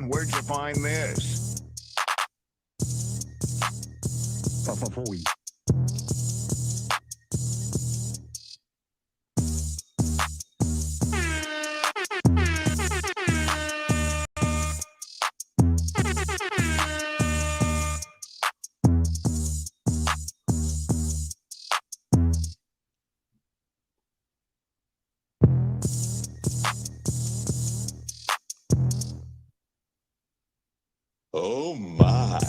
where'd you find this? Oh my.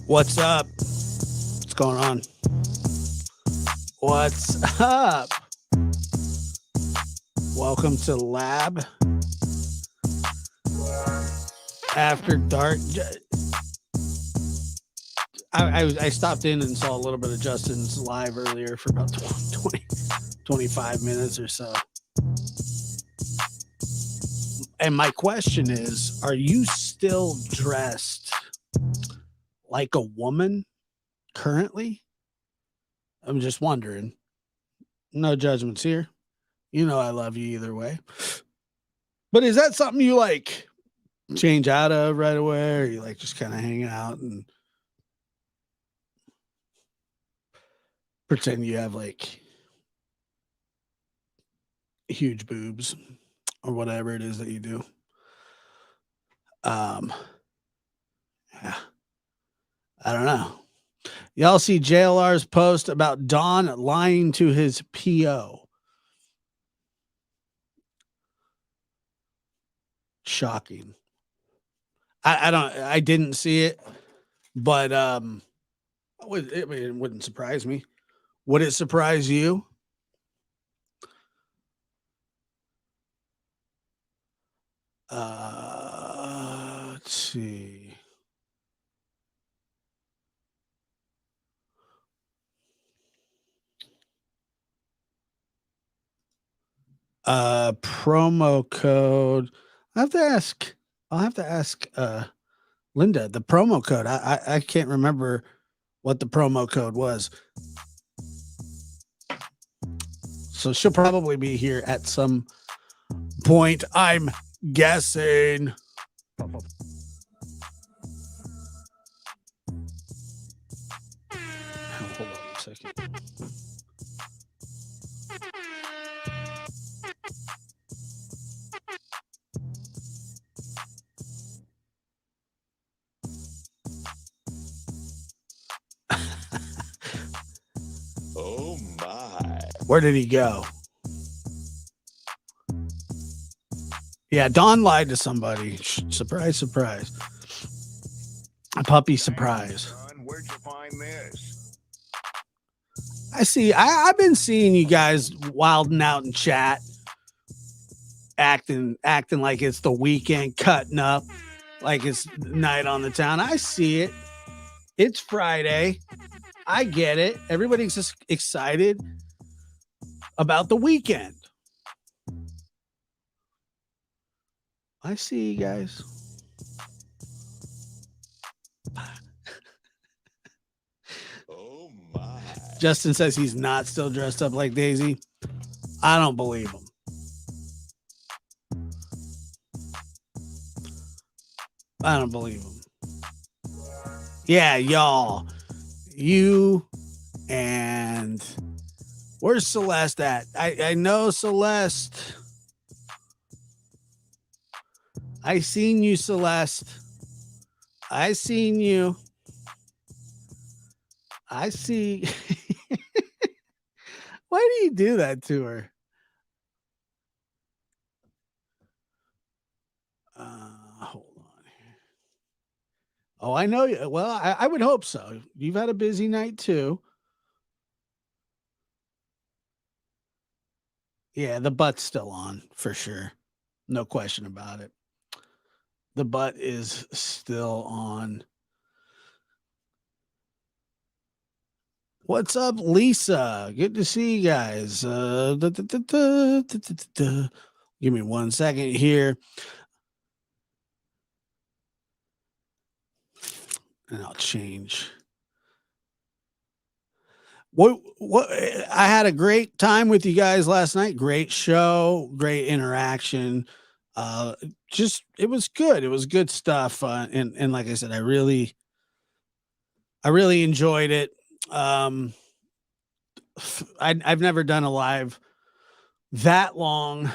What's up? What's going on? What's up? Welcome to Lab After Dark. I stopped in and saw a little bit of Justin's live earlier for about 25 minutes or so. And my question is, are you still dressed like a woman currently? I'm just wondering. No judgments here. You know I love you either way. But is that something you like change out of right away, or you like just kind of hang out and pretend you have like huge boobs or whatever it is that you do? Yeah. I don't know. Y'all see JLR's post about Don lying to his PO. Shocking. I didn't see it, but it wouldn't surprise me. Would it surprise you? Let's see. Promo code. I'll have to ask Linda the promo code. I can't remember what the promo code was. So she'll probably be here at some point, I'm guessing. Hold on a second. Oh my. Where did he go? Yeah, Don lied to somebody. Surprise, surprise. A puppy surprise. Where'd you find this? I see. I've been seeing you guys wilding out in chat, acting like it's the weekend, cutting up like it's night on the town. I see it. It's Friday. I get it. Everybody's just excited about the weekend. I see you guys. Oh my. Justin says he's not still dressed up like Daisy. I don't believe him. I don't believe him. Yeah, y'all. You and where's Celeste at? I know Celeste. I seen you, Celeste. I seen you. I see. Why do you do that to her? Hold on here. Oh, I know you. Well, I would hope so. You've had a busy night too. Yeah, the butt's still on for sure. No question about it. The butt is still on. What's up, Lisa? Good to see you guys. Give me 1 second here. And I'll change. What I had a great time with you guys last night. Great show, great interaction. Just it was good. It was good stuff. And like I said, I really enjoyed it. Um, I've never done a live that long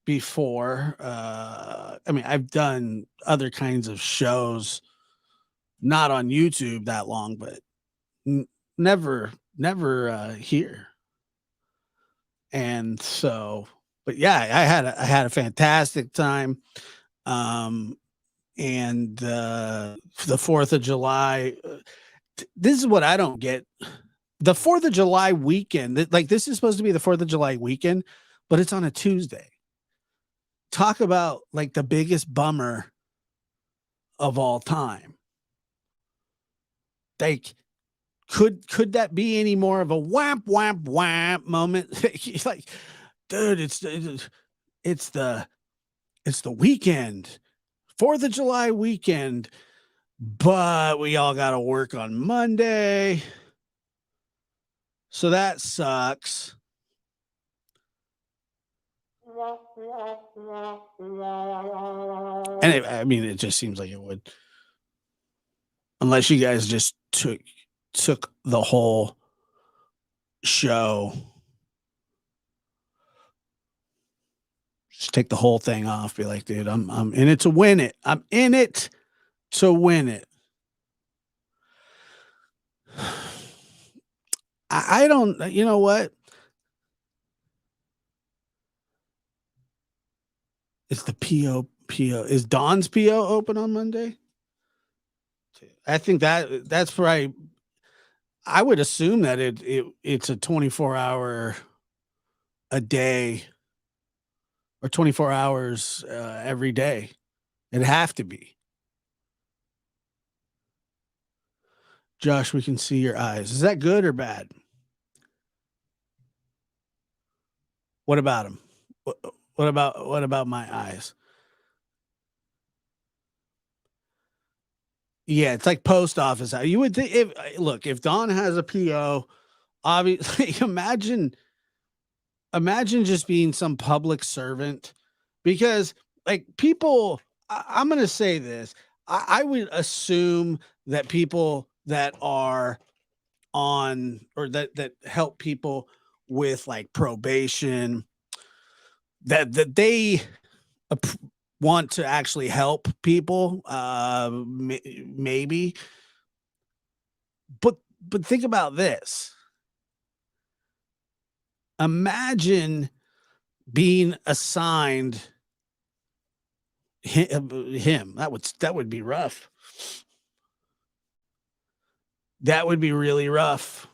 before. I mean, I've done other kinds of shows, not on YouTube that long, but n- never here. And so, but yeah, I had a fantastic time. Um, and the 4th of July, this is what I don't get. The 4th of July weekend, like this is supposed to be the 4th of July weekend, but it's on a Tuesday. Talk about like the biggest bummer of all time. Like, could that be any more of a wham wham wham moment? Like, dude, it's the it's the weekend, 4th of July weekend, but we all got to work on Monday. So that sucks. And I mean, it just seems like it would, unless you guys just took the whole show, just take the whole thing off. Be like, dude, I'm in it to win it. I'm in it to win it. I don't. You know what? It's the PO. Is Don's PO open on Monday? I think that's right. I would assume that it's a 24-hour a day or 24 hours every day. It'd have to be. Josh, we can see your eyes. Is that good or bad? What about them? What about my eyes? Yeah, it's like post office. You would think if Don has a PO, obviously imagine just being some public servant, because like people, I'm going to say this. I would assume that people that are on, or that help people with like probation, that they want to actually help people, maybe. But think about this. Imagine being assigned him. That would be rough. That would be really rough.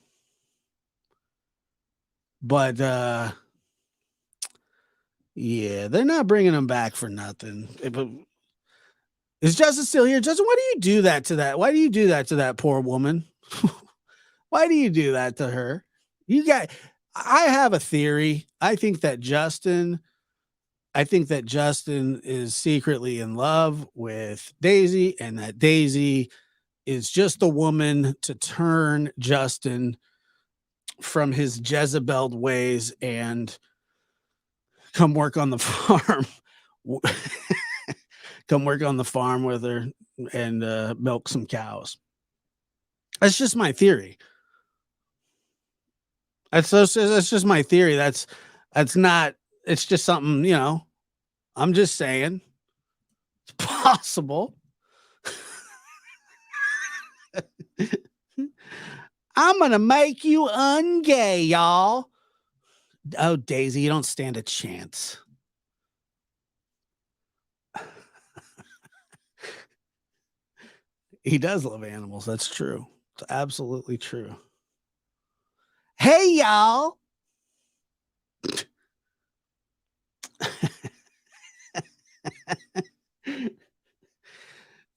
But yeah, they're not bringing him back for nothing. Is Justin still here? Justin, why do you do that to that? Why do you do that to that poor woman? Why do you do that to her? I have a theory. I think that Justin is secretly in love with Daisy, and that Daisy is just the woman to turn Justin from his Jezebel ways and come work on the farm. Come work on the farm with her and milk some cows. That's just my theory. That's just my theory. That's not. It's just something, I'm just saying it's possible. I'm gonna make you ungay, y'all. Oh, Daisy, you don't stand a chance. He does love animals. That's true. It's absolutely true. Hey, y'all.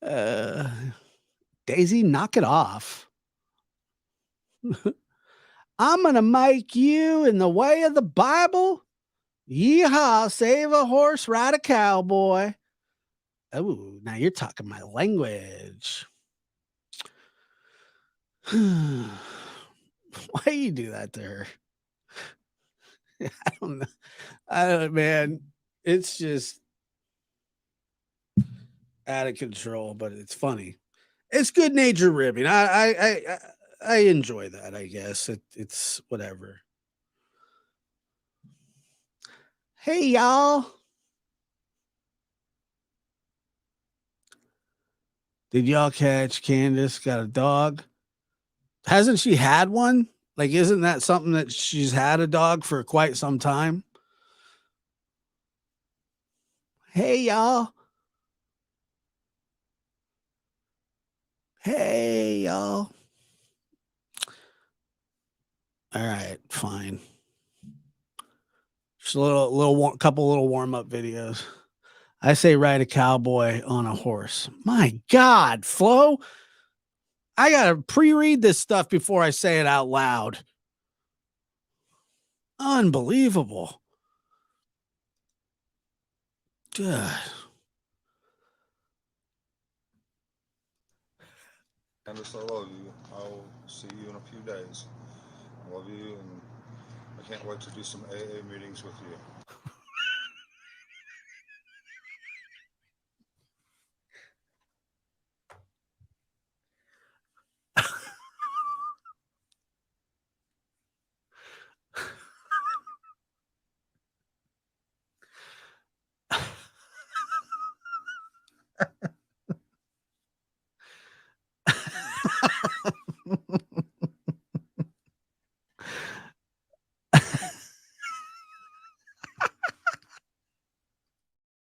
uh, Daisy, knock it off. I'm gonna make you in the way of the Bible. Yeehaw, save a horse, ride a cowboy. Oh, now you're talking my language. Why you do that to her? I don't know. I don't, man. It's just out of control, but it's funny. It's good natured ribbing. I enjoy that. I guess it's whatever. Hey y'all, did y'all catch Candace got a dog? Hasn't she had one? Like, isn't that something that she's had a dog for quite some time? Hey y'all. Hey y'all. All right, fine. Just a couple little warm up videos. I say ride a cowboy on a horse. My God, Flo, I gotta pre-read this stuff before I say it out loud. Unbelievable. God. Candace, I love you. I'll see you in a few days. I love you, and I can't wait to do some AA meetings with you.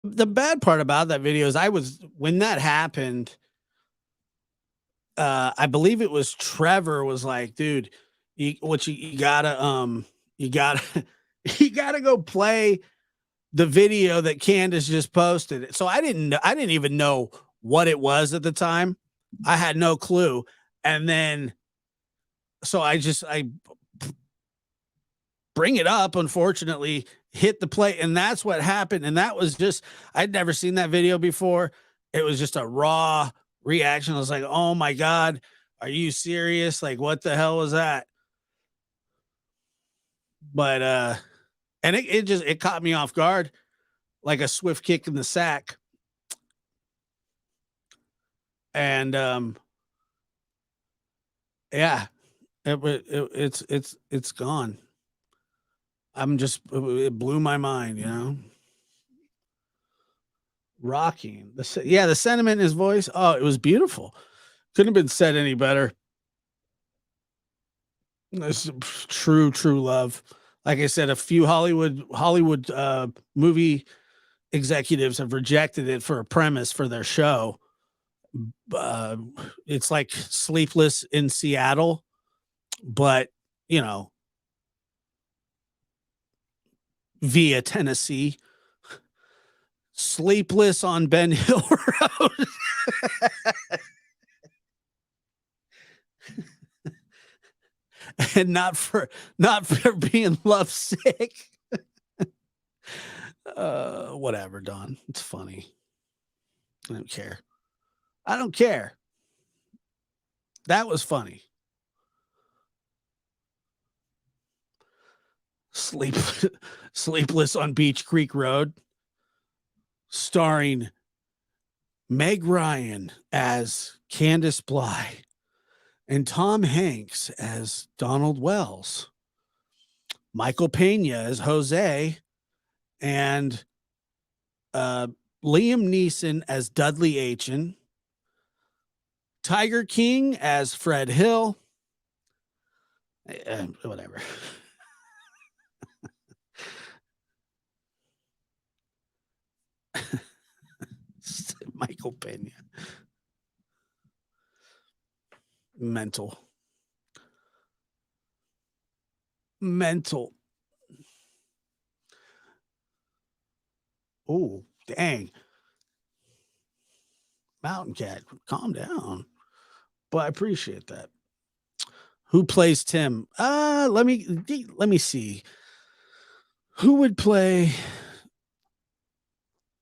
The bad part about that video is when that happened, I believe it was Trevor was like, dude, you gotta you gotta you gotta go play the video that Candace just posted. So I didn't even know what it was at the time. I had no clue. And then so I bring it up, unfortunately, hit the play, and that's what happened. And that was just, I'd never seen that video before. It was just a raw reaction. I was like, oh my God, are you serious? Like, what the hell was that? But and it caught me off guard like a swift kick in the sack. And yeah, it's gone. It blew my mind, you know. Rocking the sentiment in his voice. Oh, it was beautiful. Couldn't have been said any better. This true love. Like I said, a few Hollywood movie executives have rejected it for a premise for their show. Uh, it's like Sleepless in Seattle, but you know, via Tennessee. Sleepless on Ben Hill Road. And not for being lovesick. Whatever, Don. It's funny. I don't care. I don't care. That was funny. Sleepless on Beach Creek Road, starring Meg Ryan as Candace Bly and Tom Hanks as Donald Wells, Michael Pena as Jose, and Liam Neeson as Dudley Aitchen, Tiger King as Fred Hill. Whatever. Michael Pena. Mental. Oh, dang. Mountain Cat, calm down. But I appreciate that. Who plays Tim? Let me see. Who would play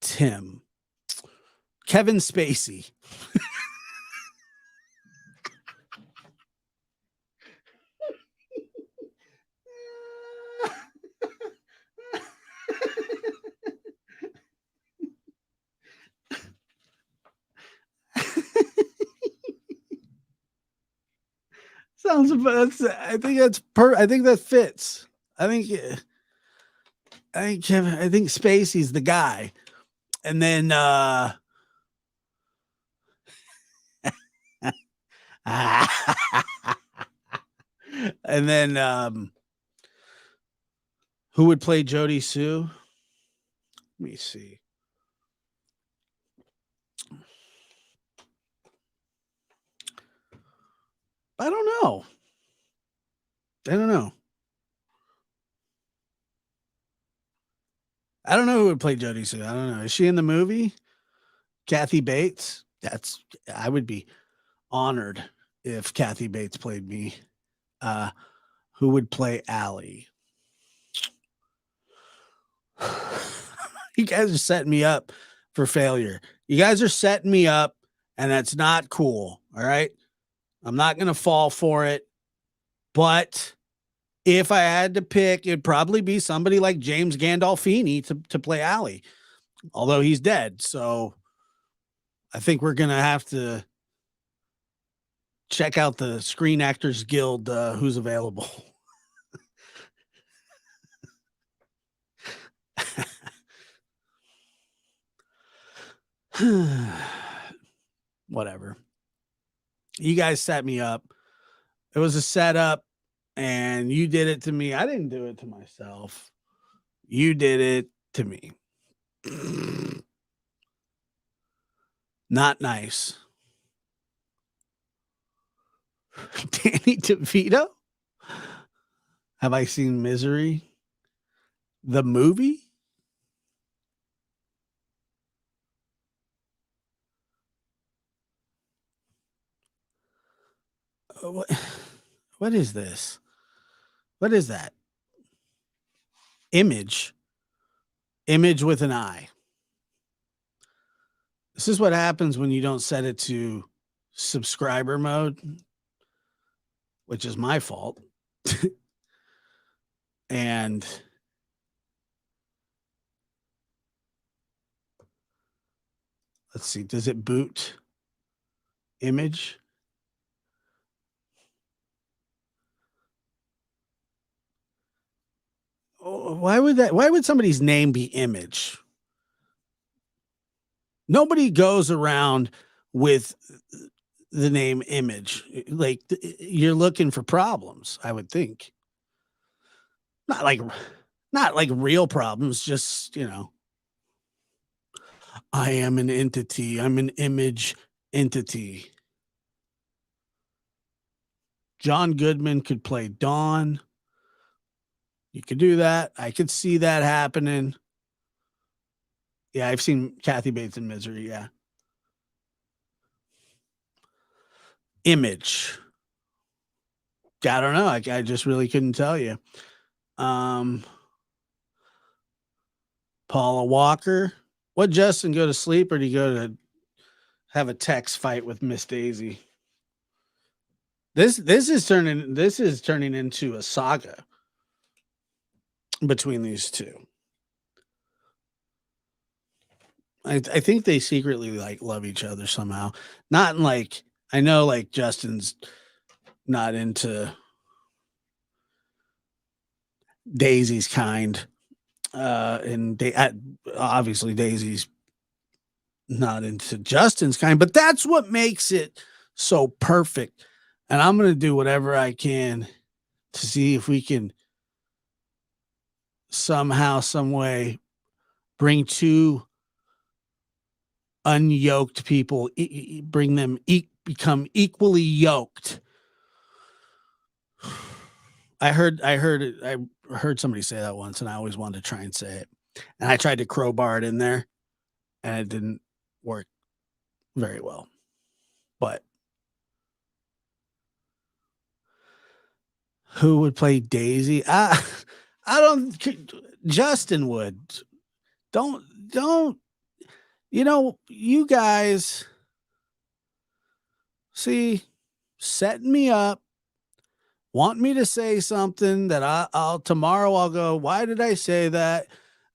Tim? Kevin Spacey. sounds. I think that's I think that fits. I think Spacey's the guy, and then and then who would play Jody Sue? Let me see. I don't know. I don't know. I don't know who would play Jody Sue. I don't know. Is she in the movie? Kathy Bates? I would be honored if Kathy Bates played me. Who would play Allie? You guys are setting me up for failure. You guys are setting me up, and that's not cool. All right. I'm not going to fall for it. But if I had to pick, it'd probably be somebody like James Gandolfini to play Allie, although he's dead. So I think we're going to have to check out the Screen Actors Guild, who's available. Whatever. You guys set me up. It was a setup, and you did it to me. I didn't do it to myself. You did it to me. Not nice. Danny DeVito? Have I seen Misery? The movie? What is this? What is that? Image with an I. This is what happens when you don't set it to subscriber mode, which is my fault. And let's see, does it boot image? Oh, why would somebody's name be Image? Nobody goes around with the name Image. Like, you're looking for problems, I would think. Not like real problems, just, I am an entity. I'm an image entity. John Goodman could play Dawn. You could do that. I could see that happening. Yeah, I've seen Kathy Bates in Misery. Yeah. Image. I don't know. I just really couldn't tell you. Paula Walker. What, Justin, go to sleep, or do you go to have a text fight with Miss Daisy? This is turning into a saga between these two. I think they secretly love each other somehow. Not in I know Justin's not into Daisy's kind. And obviously Daisy's not into Justin's kind, but that's what makes it so perfect. And I'm going to do whatever I can to see if we can somehow, some way bring two unyoked people, bring them, become equally yoked. I heard somebody say that once, and I always wanted to try and say it. And I tried to crowbar it in there, and it didn't work very well. But who would play Daisy? I don't. Justin would. Don't. You guys see, setting me up, want me to say something that I'll tomorrow I'll go, why did I say that?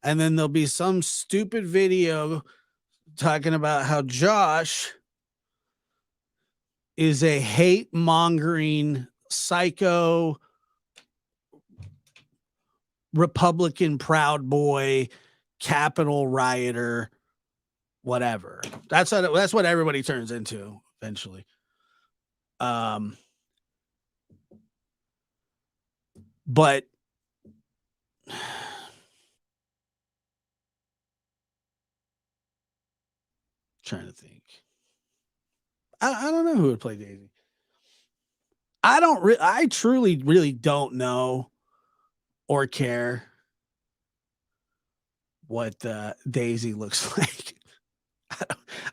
And then there'll be some stupid video talking about how Josh is a hate mongering psycho Republican Proud Boy, Capitol rioter, whatever. That's what everybody turns into eventually. But trying to think. I don't know who would play Daisy. I truly really don't know or care what Daisy looks like.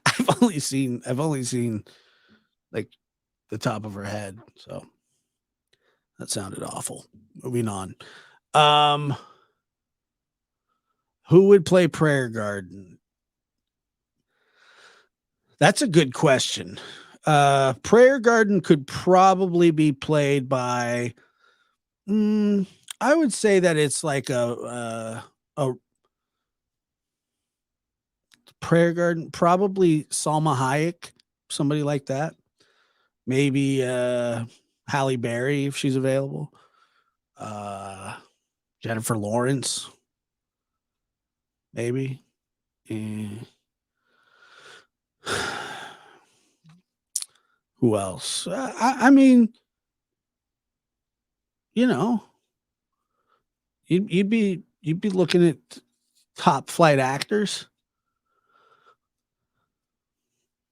I've only seen like the top of her head, so that sounded awful. Moving on. Who would play Prayer Garden? That's a good question. Prayer Garden could probably be played by I would say that it's like a Prayer Garden, probably Salma Hayek, somebody like that. Maybe Halle Berry if she's available. Jennifer Lawrence, maybe. Who else? I mean, you know, you'd be looking at top flight actors,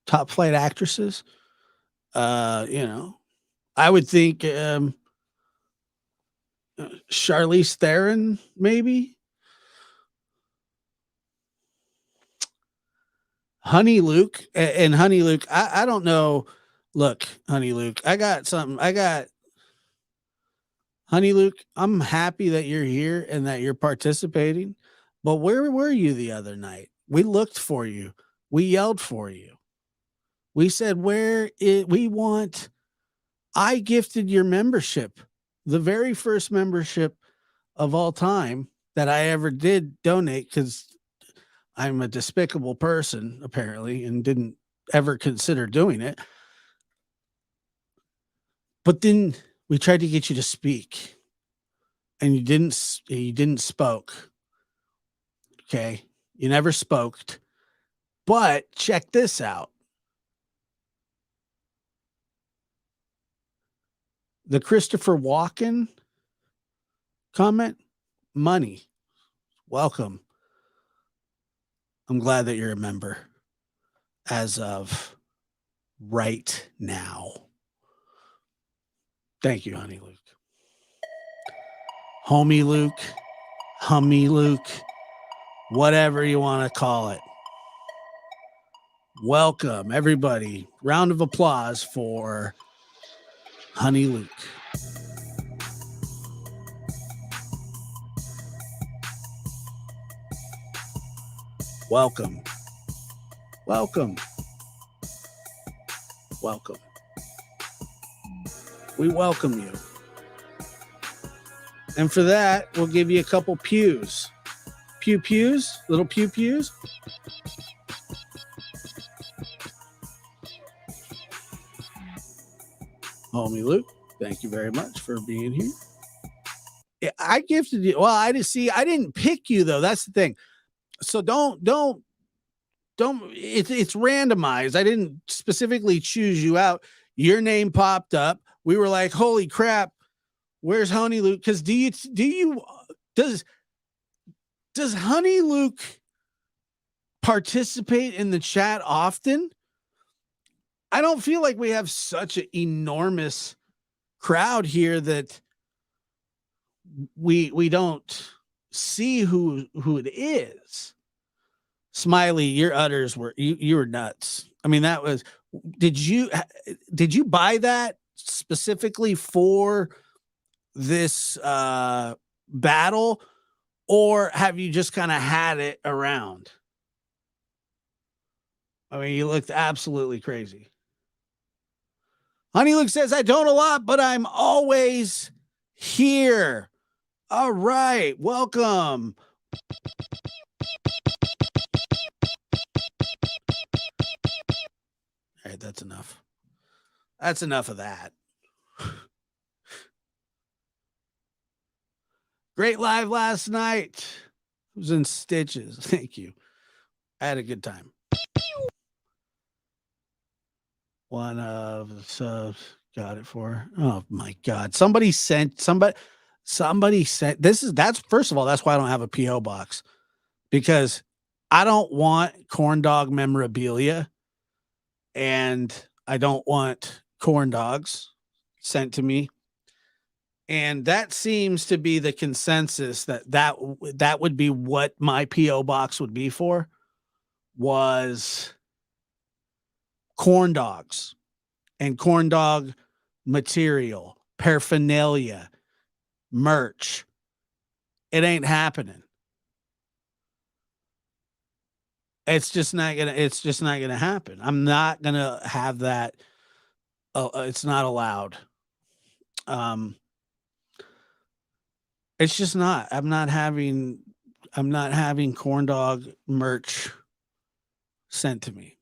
top flight actresses. You know, I would think Charlize Theron, maybe. Honey Luke and Honey Luke. I don't know. Look, Honey Luke, I got something. Honey Luke, I'm happy that you're here and that you're participating. But where were you the other night? We looked for you. We yelled for you. We said, I gifted your membership, the very first membership of all time that I ever did donate, because I'm a despicable person, apparently, and didn't ever consider doing it. But then we tried to get you to speak, and you didn't spoke. Okay. You never spoke. But check this out. The Christopher Walken comment, money. Welcome. I'm glad that you're a member as of right now. Thank you, Honey Luke. Homie Luke, Hummy Luke, whatever you want to call it. Welcome, everybody. Round of applause for Honey Luke. Welcome. Welcome. Welcome. We welcome you. And for that, we'll give you a couple pews. Pews, little pews. Homie Luke, thank you very much for being here. I gifted you. Well, I didn't pick you though. That's the thing. So don't it's randomized. I didn't specifically choose you out. Your name popped up. We were like, holy crap, where's Honey Luke? Because does Honey Luke participate in the chat often? I don't feel like we have such an enormous crowd here that we don't see who it is. Smiley, your udders were you were nuts. I mean, that was. Did you buy that specifically for this battle, or have you just kind of had it around? I mean, you looked absolutely crazy. Honey Luke says, I don't a lot, but I'm always here. All right, welcome. All right, that's enough. That's enough of that. Great live last night. I was in stitches. Thank you. I had a good time. One of subs got it for. Oh my god! Somebody sent that's first of all, that's why I don't have a PO box, because I don't want corn dog memorabilia and I don't want corn dogs sent to me. And that seems to be the consensus that would be what my PO box would be for, was corn dogs and corn dog material, paraphernalia, merch. It ain't happening. It's just not gonna happen. I'm not gonna have that. It's not allowed. It's just not. I'm not having corn dog merch sent to me.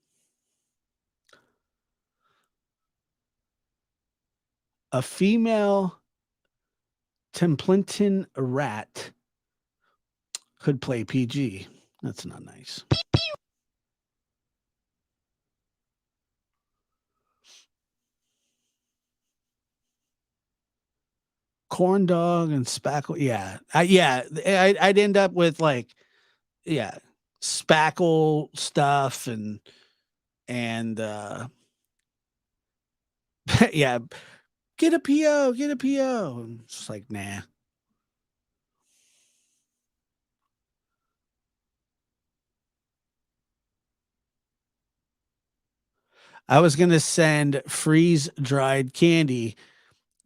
A female Templeton rat could play PG. That's not nice. Corn dog and spackle. Yeah. I'd end up with spackle stuff and yeah, get a PO. And it's just like, nah. I was gonna send freeze dried candy.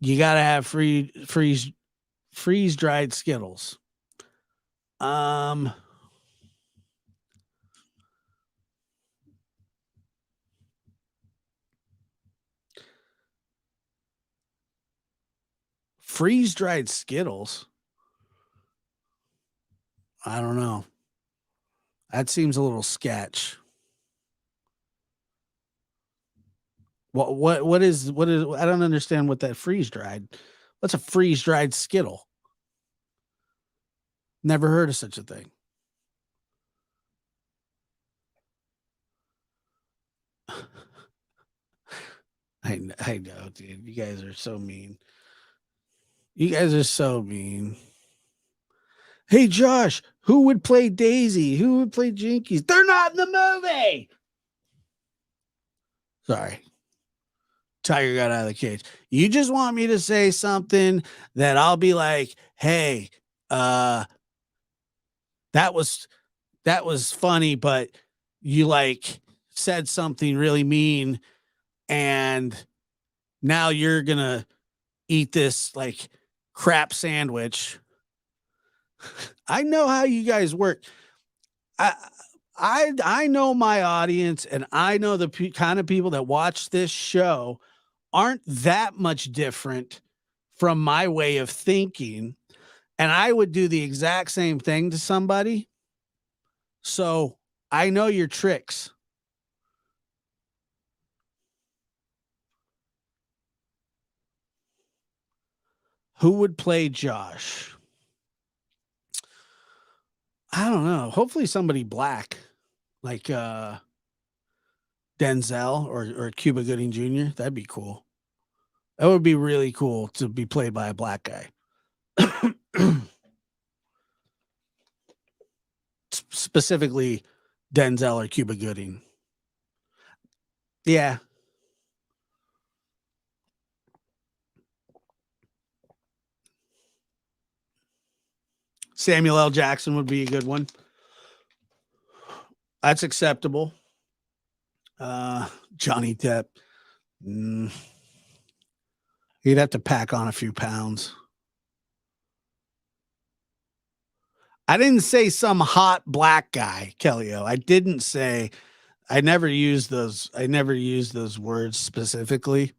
You gotta have freeze dried Skittles. Freeze dried Skittles. I don't know. That seems a little sketch. What is I don't understand what that freeze dried. What's a freeze dried Skittle? Never heard of such a thing. I know, dude. You guys are so mean. You guys are so mean. Hey, Josh, who would play Daisy? Who would play Jinkies? They're not in the movie. Sorry. Tiger got out of the cage. You just want me to say something that I'll be like, hey, that was funny, but you said something really mean, and now you're gonna eat this crap sandwich. I know how you guys work. I know my audience, and I know the kind of people that watch this show aren't that much different from my way of thinking, and I would do the exact same thing to somebody. So I know your tricks. Who would play Josh? I don't know. Hopefully somebody black, like Denzel or Cuba Gooding Jr. That'd be cool. That would be really cool to be played by a black guy. Specifically Denzel or Cuba Gooding. Yeah. Samuel L. Jackson would be a good one. That's acceptable. Johnny Depp. He'd have to pack on a few pounds. I didn't say some hot black guy, Kellyo. I didn't say. I never used those words specifically.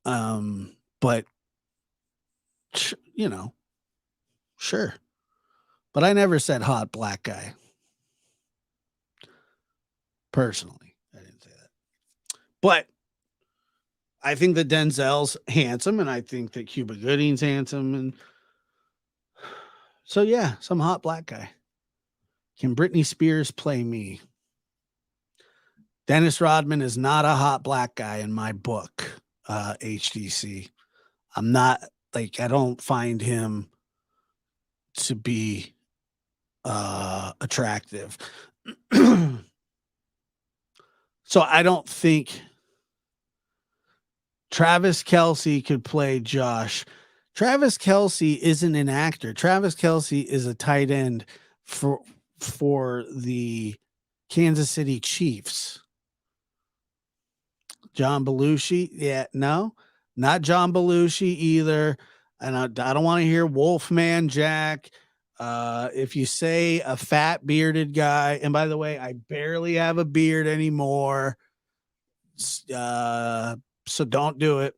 But sure. But I never said hot black guy. Personally, I didn't say that. But I think that Denzel's handsome, and I think that Cuba Gooding's handsome, and So yeah, some hot black guy. Can Britney Spears play me? Dennis Rodman is not a hot black guy in my book, HDC. I'm not like I don't find him to be attractive. So I don't think Travis Kelsey could play Josh. Travis Kelsey isn't an actor. Travis Kelsey is a tight end for the Kansas City Chiefs. John Belushi, yeah, no, not John Belushi either. And I don't want to hear Wolfman Jack. If you say a fat bearded guy, and by the way, I barely have a beard anymore. So don't do it.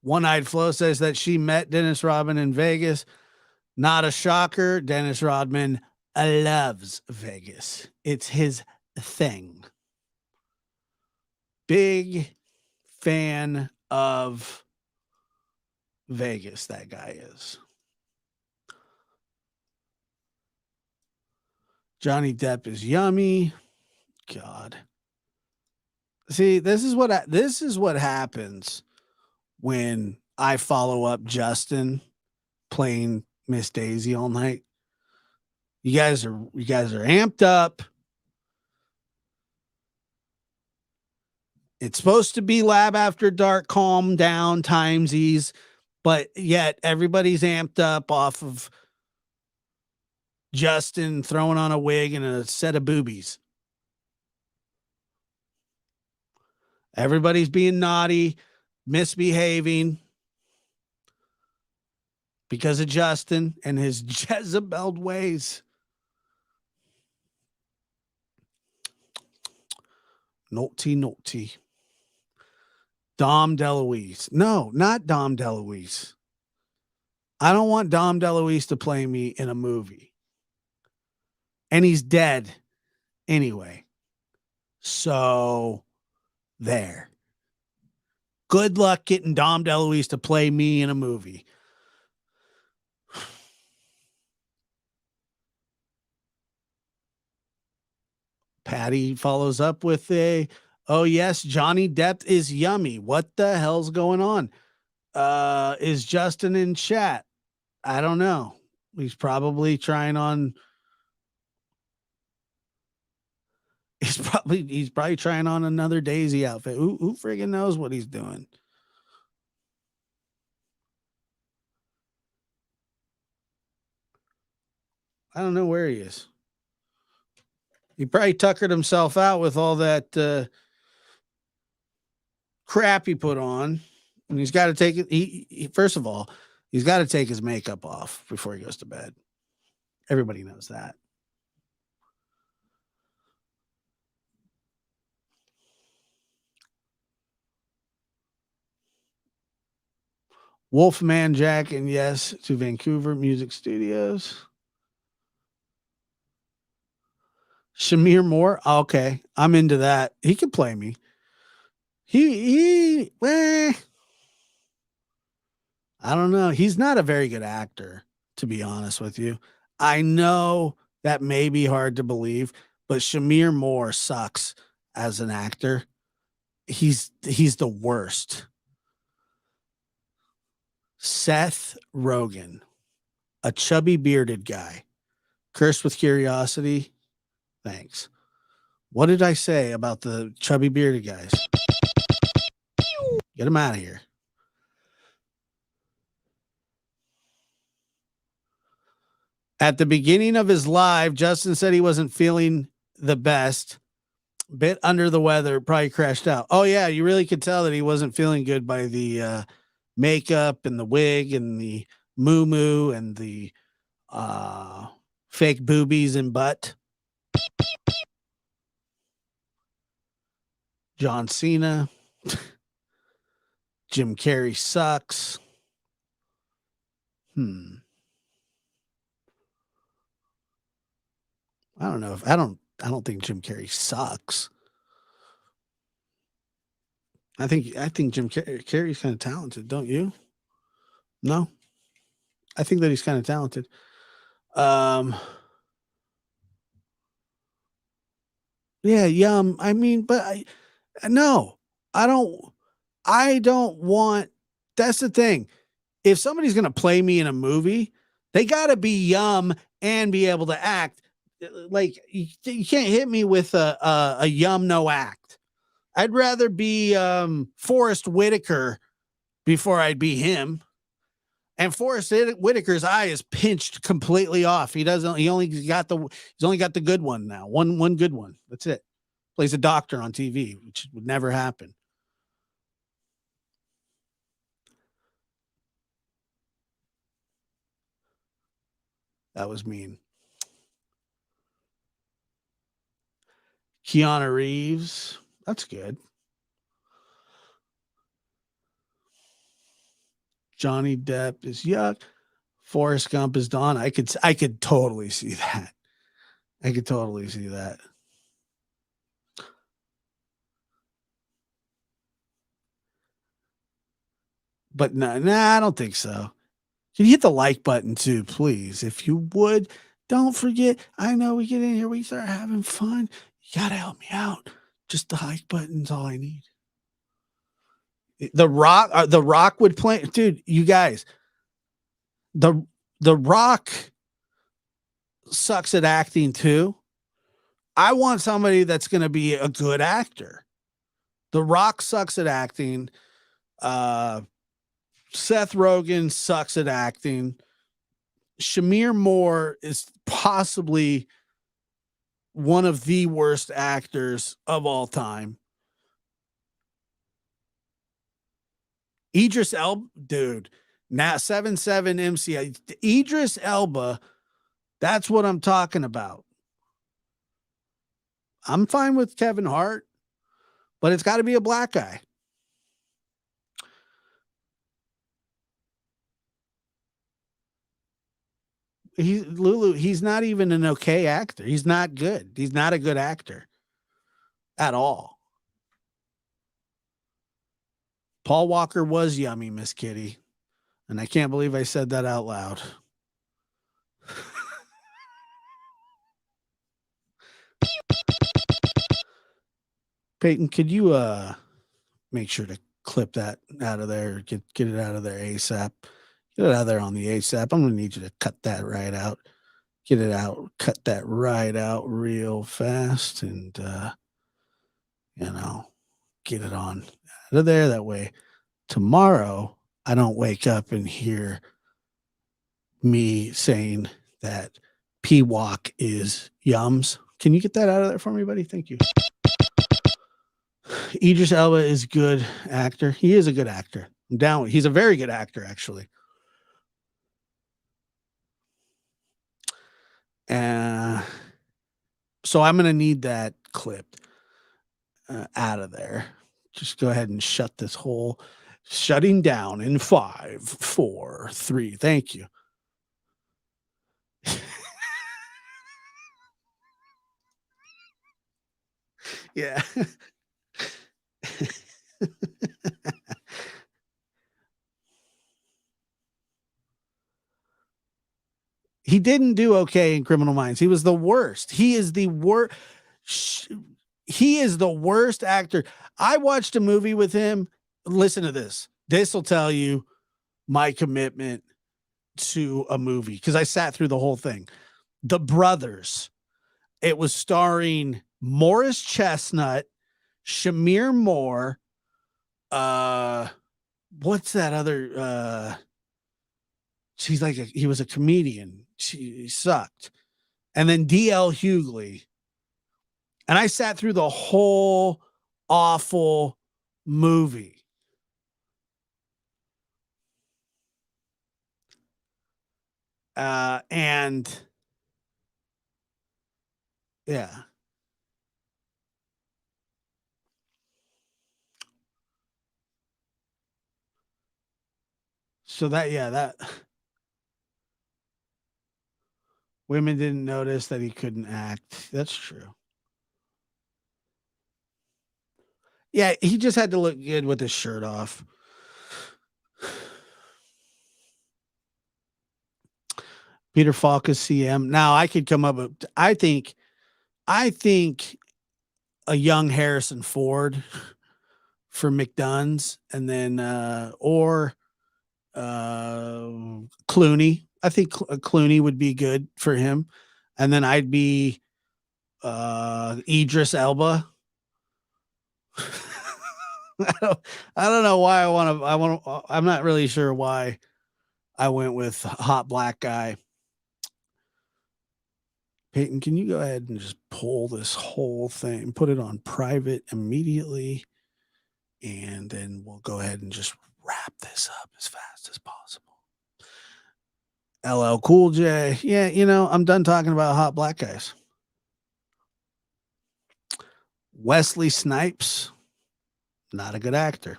One Eyed Flo says that she met Dennis Rodman in Vegas. Not a shocker. Dennis Rodman loves Vegas, it's his thing. Big fan of Vegas, that guy is. Johnny Depp is yummy. God. See, this is what happens when I follow up Justin playing Miss Daisy all night. You guys are amped up. It's supposed to be Lab After Dark, calm down, timesies, but yet everybody's amped up off of Justin throwing on a wig and a set of boobies. Everybody's being naughty, misbehaving because of Justin and his Jezebel ways. Naughty. Dom DeLuise. No, not Dom DeLuise. I don't want Dom DeLuise to play me in a movie. And he's dead anyway. So there. Good luck getting Dom DeLuise to play me in a movie. Patty follows up with oh yes, Johnny Depp is yummy. What the hell's going on? Is Justin in chat? I don't know. He's probably trying on. He's probably trying on another Daisy outfit. Who friggin' knows what he's doing? I don't know where he is. He probably tuckered himself out with all that crap he put on. And he's got to take it. He first of all, he's got to take his makeup off before he goes to bed. Everybody knows that. Wolfman Jack and yes to Vancouver Music Studios. Shamir Moore. Okay. I'm into that. He can play me. I don't know. He's not a very good actor, to be honest with you. I know that may be hard to believe, but Shamir Moore sucks as an actor. He's the worst. Seth Rogen, a chubby bearded guy, cursed with curiosity. Thanks. What did I say about the chubby bearded guys? Get him out of here. At the beginning of his live, Justin said he wasn't feeling the best, bit under the weather, probably crashed out. Oh yeah, you really could tell that he wasn't feeling good by the makeup and the wig and the moo and the fake boobies and butt. John Cena. Jim Carrey sucks. I don't know if I don't think Jim Carrey sucks. I think Jim Carrey's kind of talented, don't you? No, I think that he's kind of talented. Um, yeah, Yum. I mean, but no, I don't. I don't want. That's the thing. If somebody's going to play me in a movie, they got to be Yum and be able to act. Like you can't hit me with a Yum no act. I'd rather be Forrest Whitaker before I'd be him. And Forrest Whitaker's eye is pinched completely off. He doesn't. He only got the. He's only got the good one now. One good one. That's it. Plays a doctor on TV, which would never happen. That was mean. Keanu Reeves. That's good. Johnny Depp is yuck. Forrest Gump is Don. I could totally see that. I could totally see that. But no, I don't think so. Can you hit the like button too, please? If you would, don't forget. I know we get in here, we start having fun. You gotta help me out. Just the like button's all I need. The Rock would play, dude. You guys, the Rock sucks at acting too. I want somebody that's going to be a good actor. The Rock sucks at acting. Seth Rogen sucks at acting. Shamir Moore is possibly one of the worst actors of all time. Idris Elba, dude, now 7-7 MCI. Idris Elba, that's what I'm talking about. I'm fine with Kevin Hart, but it's got to be a black guy. He's not even an okay actor. He's not good. He's not a good actor at all. Paul Walker was yummy, Miss Kitty. And I can't believe I said that out loud. Peyton, could you make sure to clip that out of there, get it out of there ASAP. Get it out of there on the ASAP. I'm gonna need you to cut that right out. Get it out, cut that right out real fast and get it on out of there. That way tomorrow I don't wake up and hear me saying that P-Walk is yums. Can you get that out of there for me, buddy? Thank you. Idris Elba is a good actor. He is a good actor. I'm down. He's a very good actor, actually. So I'm going to need that clip out of there. Just go ahead and shut this whole shutting down in 5, 4, 3. Thank you. Yeah. He didn't do okay in Criminal Minds. He was the worst. He is the worst. He is the worst actor. I watched a movie with him. Listen to this. This will tell you my commitment to a movie because I sat through the whole thing. The Brothers. It was starring Morris Chestnut, Shamir Moore. What's that other? He was a comedian. He sucked. And then D.L. Hughley. And I sat through the whole awful movie. And yeah. So that women didn't notice that he couldn't act. That's true. Yeah, he just had to look good with his shirt off. Peter Falk is CM. Now I could come up with I think a young Harrison Ford for McDonald's, and then or Clooney. I think Clooney would be good for him, and then I'd be Idris Elba. I don't know why I'm not really sure why I went with hot black guy. Peyton, can you go ahead and just pull this whole thing, put it on private immediately, and then we'll go ahead and just wrap this up as fast as possible. LL Cool J. Yeah, I'm done talking about hot black guys. Wesley Snipes, not a good actor.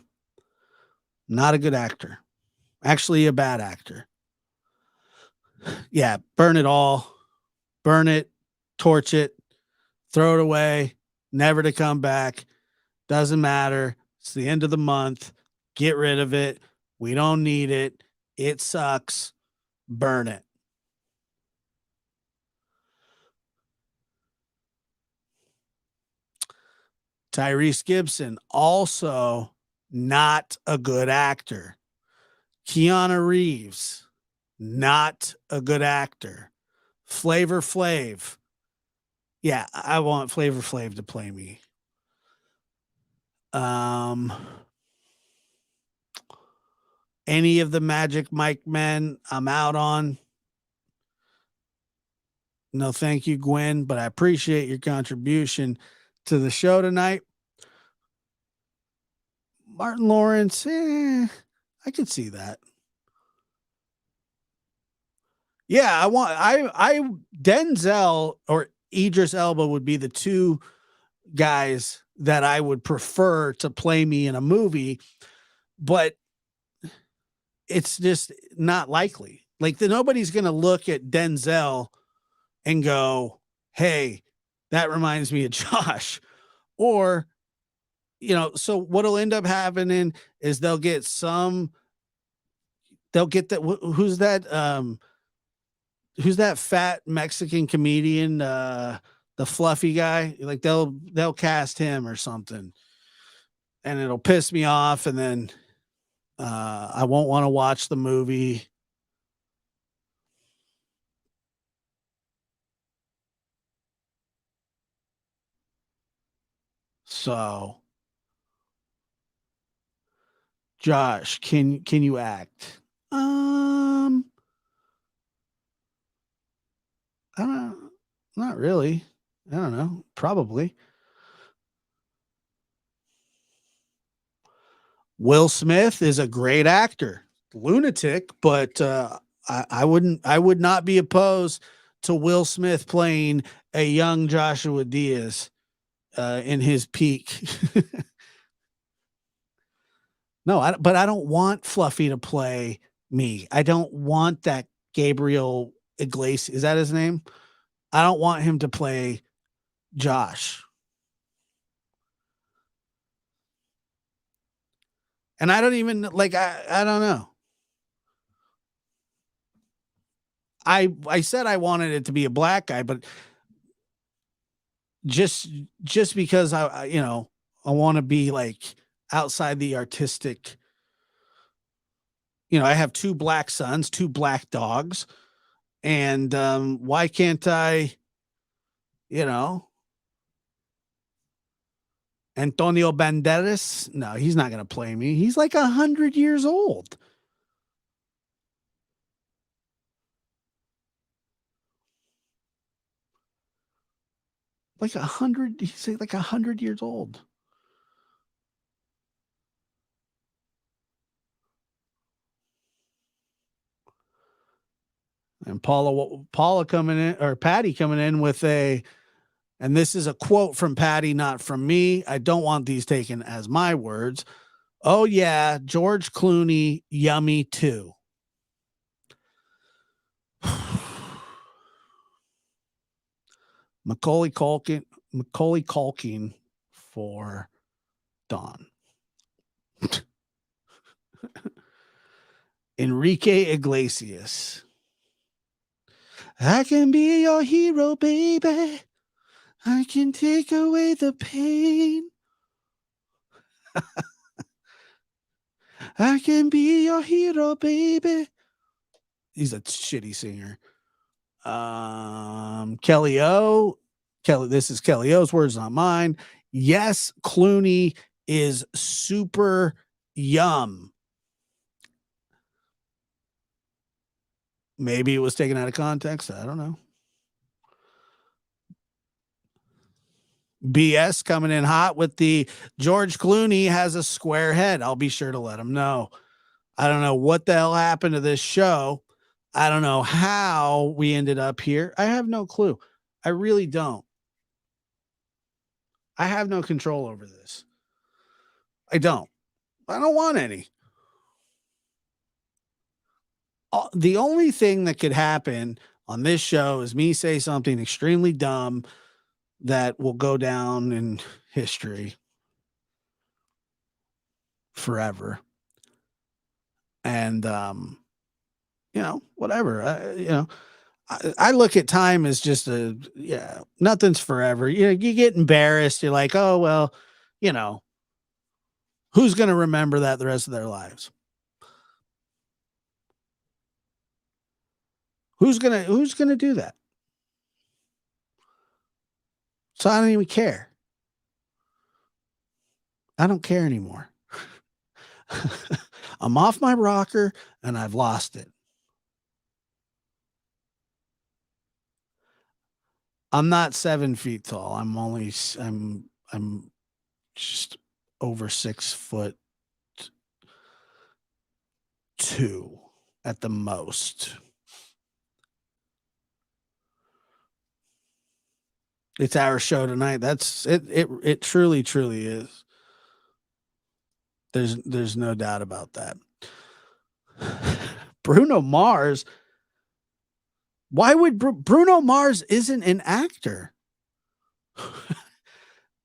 Not a good actor. Actually, a bad actor. Yeah, burn it all. Burn it, torch it, throw it away, never to come back. Doesn't matter. It's the end of the month. Get rid of it. We don't need it. It sucks. Burn it. Tyrese Gibson, also not a good actor. Keanu Reeves, not a good actor. Flavor Flav. Yeah, I want Flavor Flav to play me. Any of the Magic Mike men, I'm out on. No, thank you, Gwen, but I appreciate your contribution to the show tonight. Martin Lawrence, I could see that. Yeah, I Denzel or Idris Elba would be the two guys that I would prefer to play me in a movie, but it's just not likely. Like nobody's going to look at Denzel and go, "Hey, that reminds me of Josh." Or, so what'll end up happening is they'll get that who's that fat Mexican comedian, the fluffy guy, like they'll cast him or something, and it'll piss me off, and then I won't want to watch the movie. So, Josh, can you act? I don't, not really. I don't know. Probably. Will Smith is a great actor, lunatic, but I would not be opposed to Will Smith playing a young Joshua Diaz in his peak. No, but I don't want Fluffy to play me. I don't want that Gabriel Iglesias. Is that his name? I don't want him to play Josh. And I don't even like I don't know. I said I wanted it to be a black guy, but just because I want to be like outside the artistic. I have two black sons, two black dogs, and why can't I, Antonio Banderas? No, he's not going to play me. He's like 100 years old. Like 100, he's like 100 years old. And Paula coming in, or Patty coming in with and this is a quote from Patty, not from me. I don't want these taken as my words. Oh yeah, George Clooney, yummy too. Macaulay Culkin for Dawn. Enrique Iglesias. I can be your hero, baby. I can take away the pain. I can be your hero, baby. He's a shitty singer. Kelly O. Kelly, this is Kelly O's words, not mine. Yes, Clooney is super yum. Maybe it was taken out of context. I don't know. BS coming in hot with the George Clooney has a square head. I'll be sure to let him know. I don't know what the hell happened to this show. I don't know how we ended up here. I have no clue. I really don't. I have no control over this. I don't want any. The only thing that could happen on this show is me say something extremely dumb that will go down in history forever. And, whatever, I look at time as just nothing's forever. You get embarrassed. You're like, oh, well, who's going to remember that the rest of their lives? Who's going to do that? So I don't even care. I don't care anymore. I'm off my rocker and I've lost it. I'm not 7 feet tall. I'm just over 6'2" at the most. It's our show tonight. That's it. It truly is. There's no doubt about that. Bruno Mars. Why would Bruno Mars isn't an actor?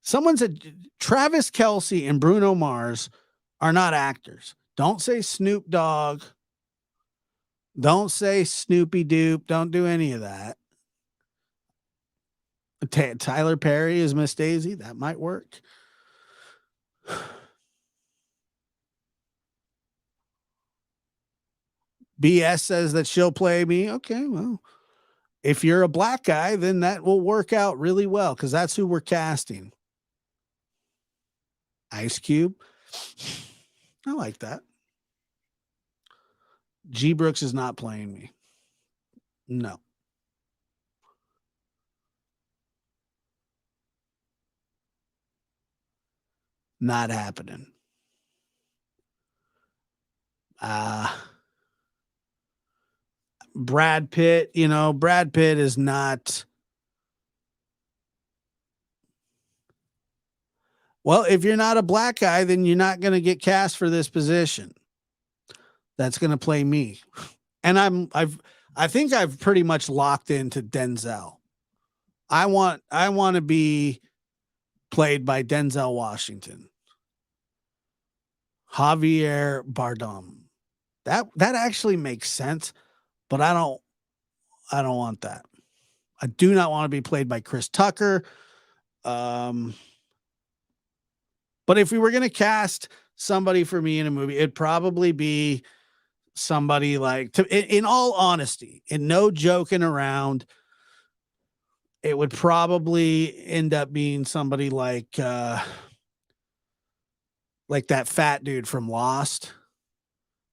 Someone said Travis Kelce and Bruno Mars are not actors. Don't say Snoop Dogg. Don't say Snoopy Doop. Don't do any of that. Tyler Perry is Miss Daisy. That might work. BS says that she'll play me. Okay, well, if you're a black guy, then that will work out really well because that's who we're casting. Ice Cube. I like that. G Brooks is not playing me. No. Not happening. Brad Pitt, Brad Pitt is not. Well, if you're not a black guy, then you're not going to get cast for this position. That's going to play me. And I think I've pretty much locked into Denzel. I want to be played by Denzel Washington. Javier Bardem. That actually makes sense, but I don't want that. I do not want to be played by Chris Tucker. But if we were going to cast somebody for me in a movie, it'd probably be somebody like, in all honesty, and no joking around, it would probably end up being somebody like that fat dude from Lost.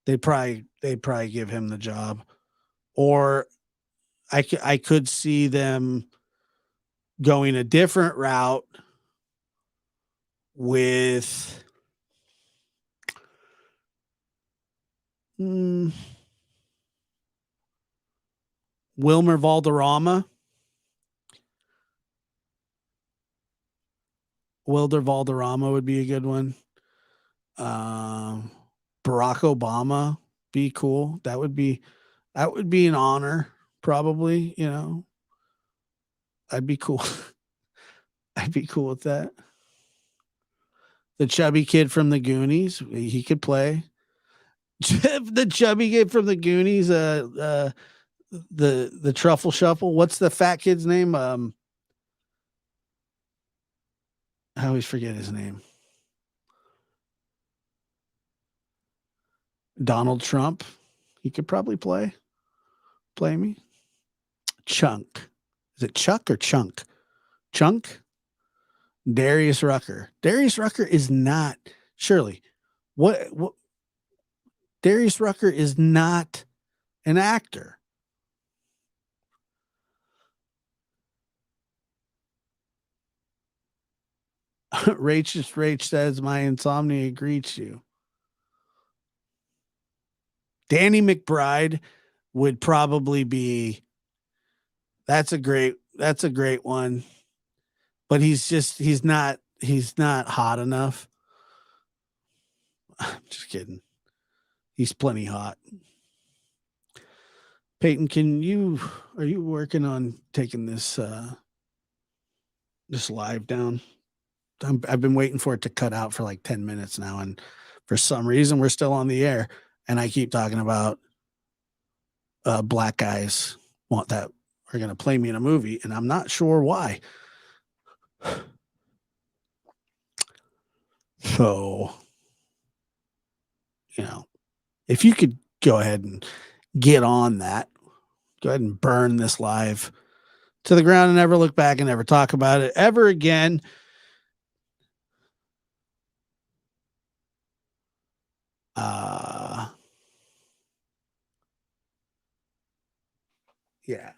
They'd probably give him the job. Or I could see them going a different route with Wilmer Valderrama. Wilder Valderrama would be a good one. Barack Obama be cool. That would be an honor, probably, I'd be cool. I'd be cool with that. The chubby kid from the Goonies, he could play. The chubby kid from the Goonies, the truffle shuffle. What's the fat kid's name? I always forget his name. Donald Trump. He could probably play me. Chunk. Is it Chuck or Chunk? Chunk? Darius Rucker. Darius Rucker is not Shirley. What Darius Rucker is not an actor. Rach says my insomnia greets you. Danny McBride would probably be. That's a great one. But he's not hot enough. I'm just kidding. He's plenty hot. Peyton, are you working on taking this live down? I've been waiting for it to cut out for like 10 minutes now, and for some reason we're still on the air, and I keep talking about black guys that are going to play me in a movie, and I'm not sure why. So, if you could go ahead and get on that, go ahead and burn this live to the ground and never look back and never talk about it ever again. Yeah.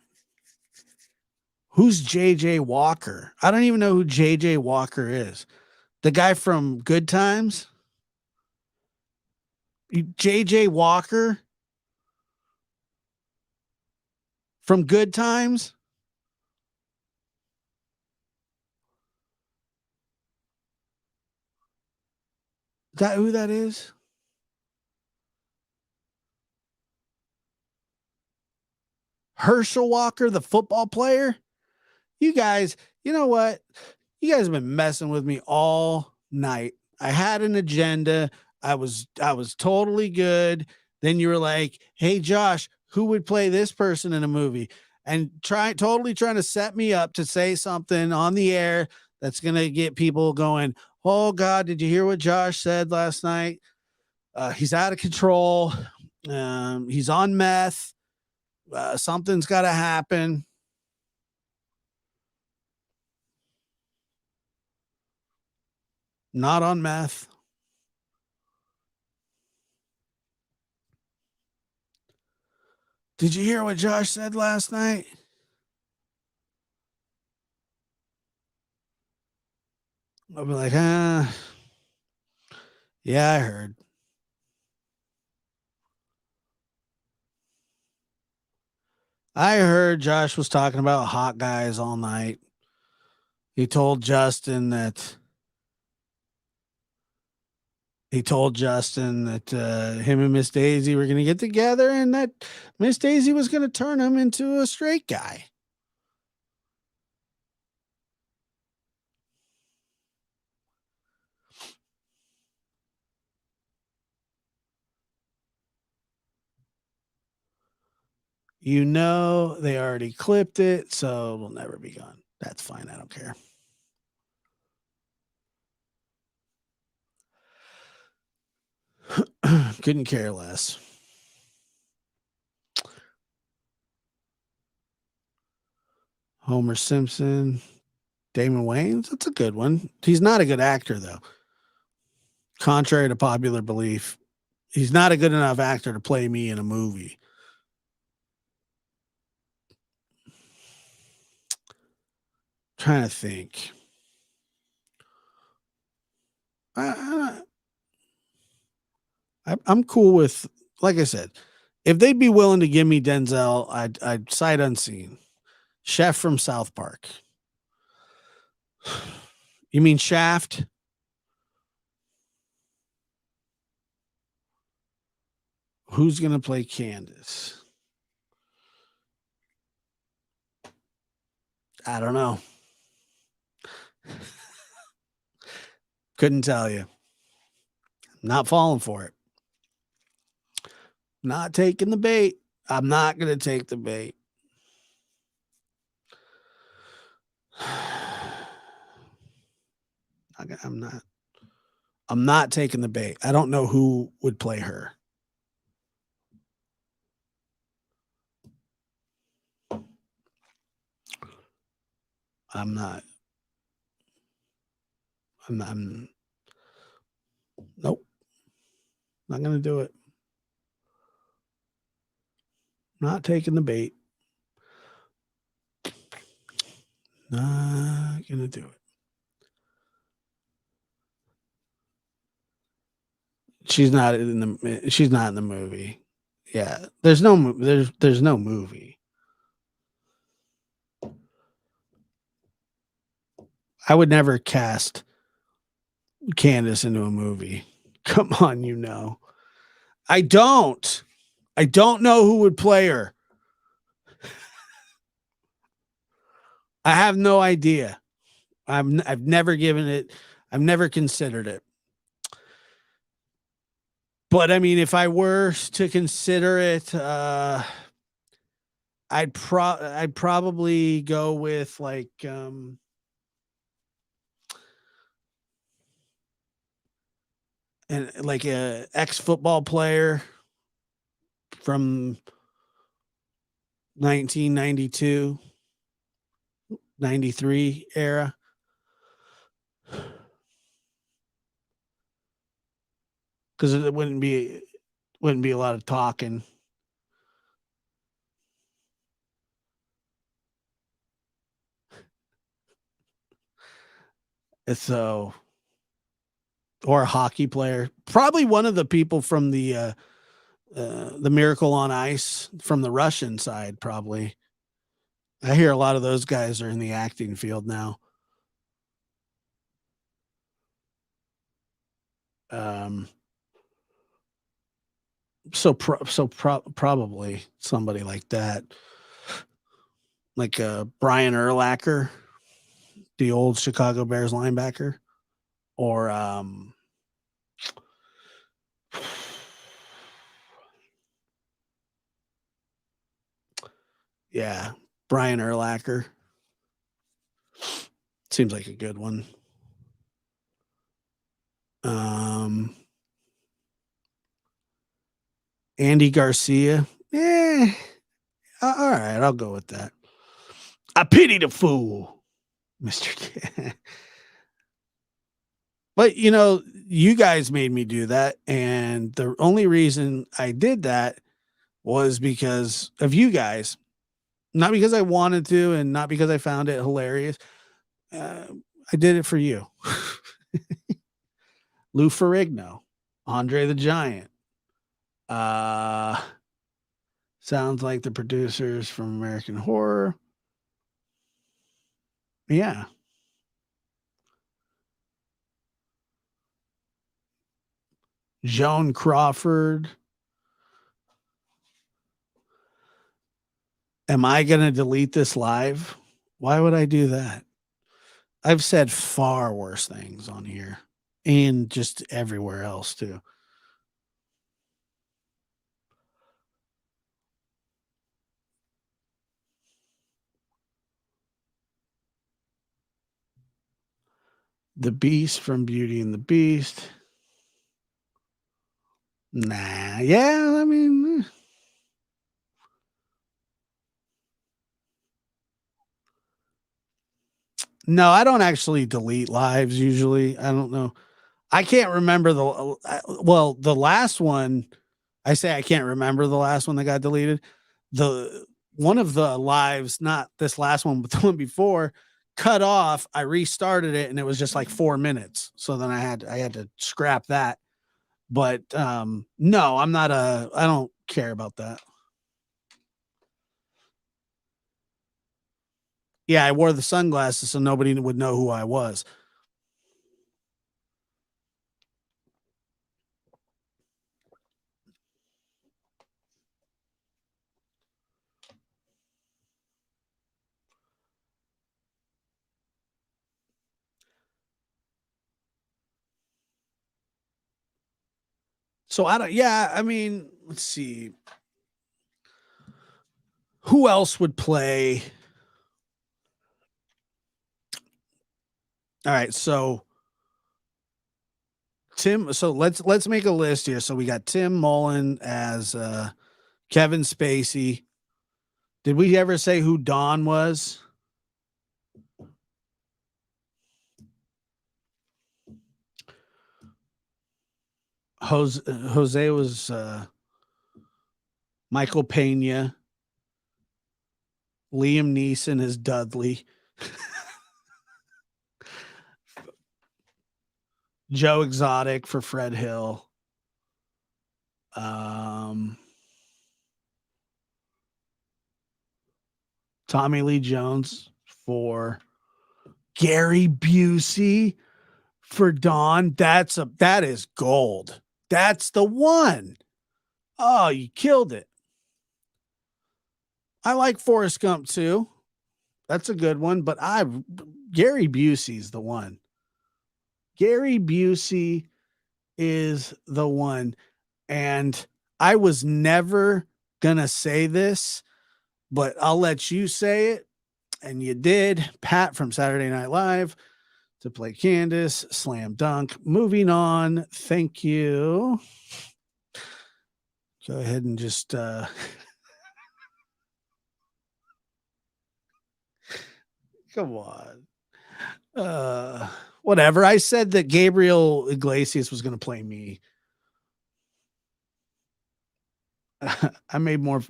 Who's JJ Walker? I don't even know who JJ Walker is. The guy from Good Times? JJ Walker from Good Times? Is that who that is? Herschel Walker, the football player? You guys, you know what? You guys have been messing with me all night. I had an agenda. I was totally good. Then you were like, "Hey Josh, who would play this person in a movie?" And totally trying to set me up to say something on the air that's going to get people going, "Oh God, did you hear what Josh said last night? He's out of control. He's on meth. Something's got to happen." Not on meth. Did you hear what Josh said last night? I'll be like, yeah, I heard. I heard Josh was talking about hot guys all night. He told Justin that him and Miss Daisy were going to get together, and that Miss Daisy was going to turn him into a straight guy. They already clipped it, so it'll never be gone. That's fine. I don't care. Couldn't care less. Homer Simpson, Damon Wayans. That's a good one. He's not a good actor, though. Contrary to popular belief, he's not a good enough actor to play me in a movie. Trying to think. I'm cool with, like I said, if they'd be willing to give me Denzel, I'd sight unseen. Chef from South Park. You mean Shaft? Who's going to play Candace? I don't know. Couldn't tell you. Not falling for it. Not taking the bait. I'm not going to take the bait. I'm not. I'm not taking the bait. I don't know who would play her. I'm not. I'm nope. Not going to do it. Not taking the bait. Not going to do it. She's not in the movie. Yeah. There's no movie. I would never cast Candace into a movie. Come on, you know. I don't know who would play her. I have no idea. I've never given it. I've never considered it. But I mean, if I were to consider it, I'd probably go with like and like a ex-football player from 1992, 93 era. Because it wouldn't be a lot of talking. So, or a hockey player, probably one of the people from the Miracle on Ice from the Russian side. Probably, I hear a lot of those guys are in the acting field now. Probably somebody like that, like Brian Urlacher, the old Chicago Bears linebacker, or yeah, Brian Urlacher seems like a good one. Andy Garcia, all right, I'll go with that. I pity the fool, Mr. K. But you know, you guys made me do that, and the only reason I did that was because of you guys, not because I wanted to, and not because I found it hilarious. I did it for you, Lou Ferrigno, Andre the Giant. Sounds like the producers from American Horror. Yeah. Joan Crawford. Am I going to delete this live? Why would I do that? I've said far worse things on here and just everywhere else too. The Beast from Beauty and the Beast. Nah, yeah, I mean, no, I don't actually delete lives usually. I don't know. I can't remember the last one. I say I can't remember the last one that got deleted. The one of the lives, not this last one, but the one before, cut off. I restarted it and it was just like 4 minutes. So then I had to scrap that. But no, I don't care about that. Yeah, I wore the sunglasses so nobody would know who I was. So I don't. Yeah, I mean, let's see. Who else would play? All right, so Tim. So let's make a list here. So we got Tim Mullen as Kevin Spacey. Did we ever say who Don was? Jose was Michael Pena. Liam Neeson as Dudley. Joe Exotic for Fred Hill. Tommy Lee Jones for Gary Busey for Don. That is gold. That's the one. Oh, you killed it. I like Forrest Gump too. That's a good one, but Gary Busey's the one. Gary Busey is the one. And I was never gonna say this, but I'll let you say it. And you did. Pat from Saturday Night Live to play Candace. Slam dunk. Moving on. Thank you. Go ahead and just come on. Whatever. I said that Gabriel Iglesias was going to play me. I made more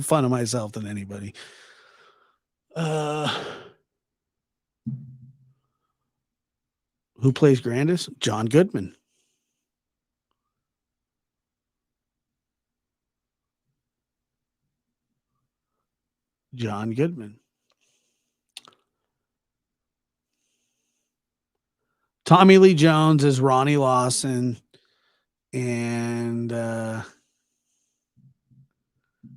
fun of myself than anybody. Who plays Grandis? John Goodman. John Goodman. Tommy Lee Jones is Ronnie Lawson. And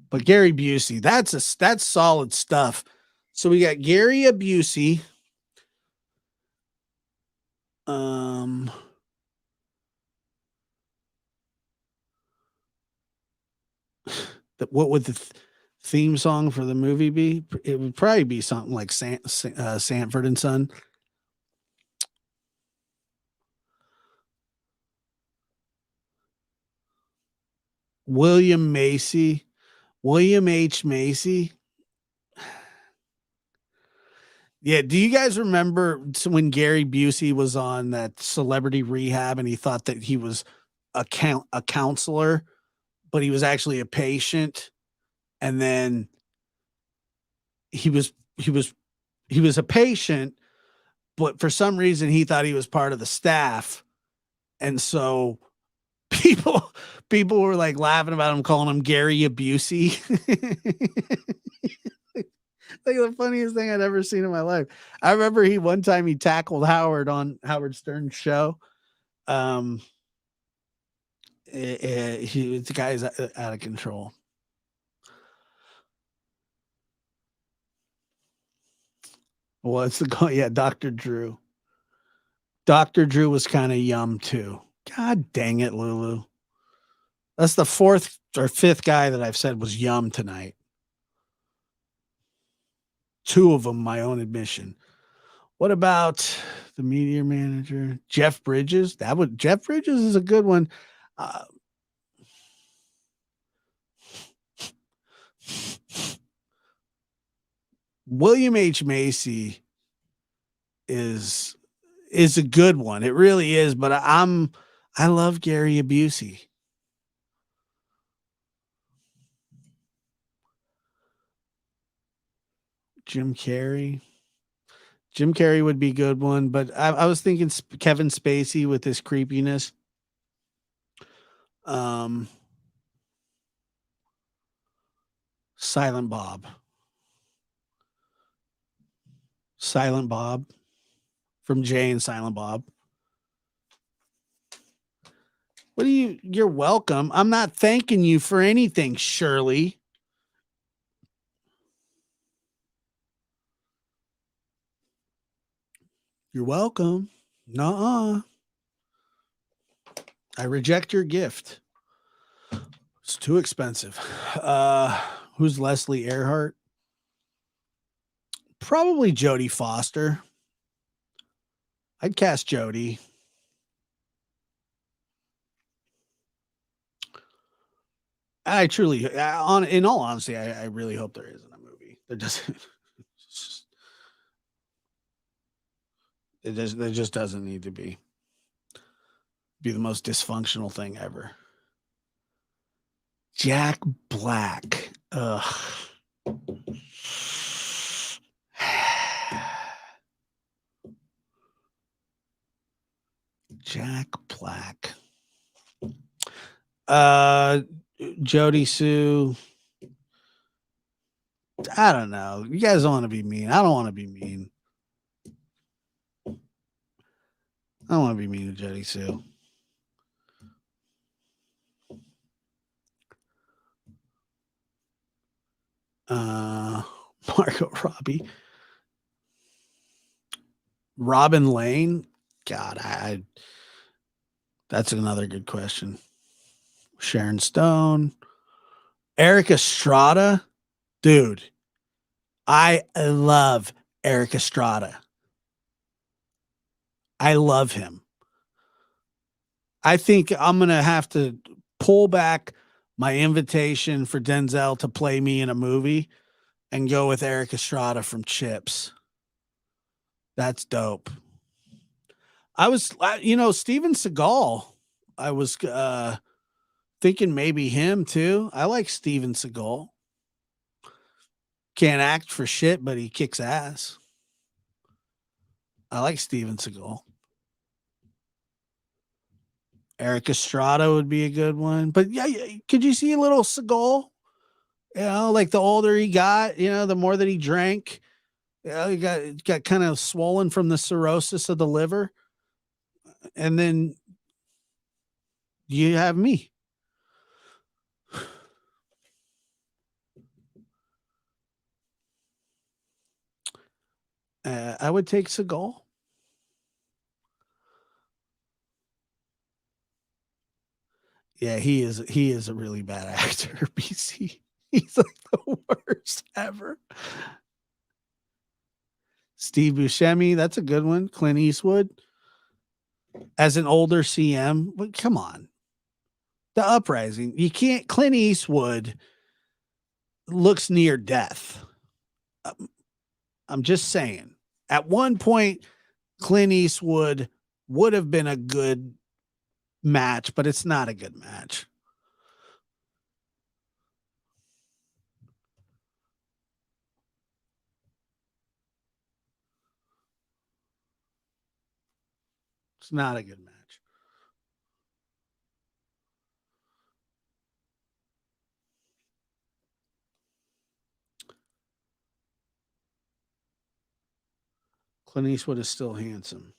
but Gary Busey, that's solid stuff. So we got Gary Busey. What would the theme song for the movie be? It would probably be something like Sanford and Son. William Macy. William H. Macy. Yeah. Do you guys remember when Gary Busey was on that Celebrity Rehab and he thought that he was a counselor, but he was actually a patient? And then he was a patient, but for some reason he thought he was part of the staff. And so people were like laughing about him, calling him Gary Busey. Like the funniest thing I'd ever seen in my life. I remember one time he tackled Howard on Howard Stern's show. The guy's out of control. Well, Dr. Drew. Dr. Drew was kind of yum too. God dang it, Lulu. That's the fourth or fifth guy that I've said was yum tonight. Two of them, my own admission. What about the media manager? Jeff Bridges? Jeff Bridges is a good one. William H. Macy is a good one. It really is, but I love Gary Busey. Jim Carrey. Jim Carrey would be a good one, but I was thinking Kevin Spacey with his creepiness. Silent Bob. Silent Bob from Jay and Silent Bob. You're welcome. I'm not thanking you for anything, Shirley. You're welcome. Nuh-uh. I reject your gift. It's too expensive. Who's Leslie Earhart? Probably Jodie Foster. I'd cast Jodie. I truly, in all honesty, I really hope there isn't a movie. There doesn't. There just doesn't need to be. Be the most dysfunctional thing ever. Jack Black. Ugh. Jack Black. Jody Sue. I don't know. You guys don't want to be mean. I don't want to be mean. I don't want to be mean to Jody Sue. Margot Robbie. Robin Lane. God, that's another good question. Sharon Stone. Eric Estrada. Dude, I love Eric Estrada. I love him. I think I'm going to have to pull back my invitation for Denzel to play me in a movie and go with Eric Estrada from Chips. That's dope. Steven Seagal. I was thinking maybe him too. I like Steven Seagal. Can't act for shit, but he kicks ass. I like Steven Seagal. Eric Estrada would be a good one. But yeah, could you see a little Seagal? Like the older he got, the more that he drank, he got kind of swollen from the cirrhosis of the liver. And then you have me. I would take Seagal. Yeah, he is a really bad actor, BC. He's like the worst ever. Steve Buscemi, that's a good one. Clint Eastwood as an older CM. But come on. The Uprising. You can't. Clint Eastwood looks near death. I'm just saying. At one point, Clint Eastwood would have been a good match, but it's not a good match. It's not a good match. Clint Eastwood is still handsome.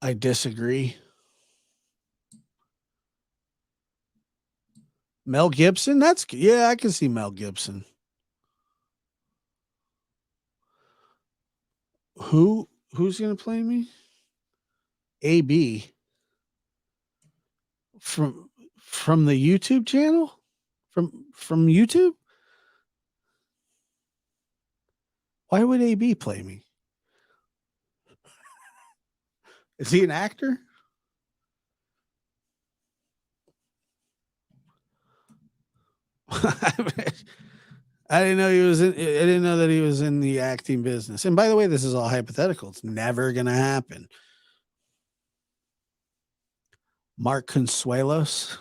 I disagree. Mel Gibson? I can see Mel Gibson. Who's gonna play me? AB from the YouTube channel? From YouTube? Why would AB play me? Is he an actor? I didn't know I didn't know that he was in the acting business. And by the way, this is all hypothetical. It's never gonna happen. Mark Consuelos.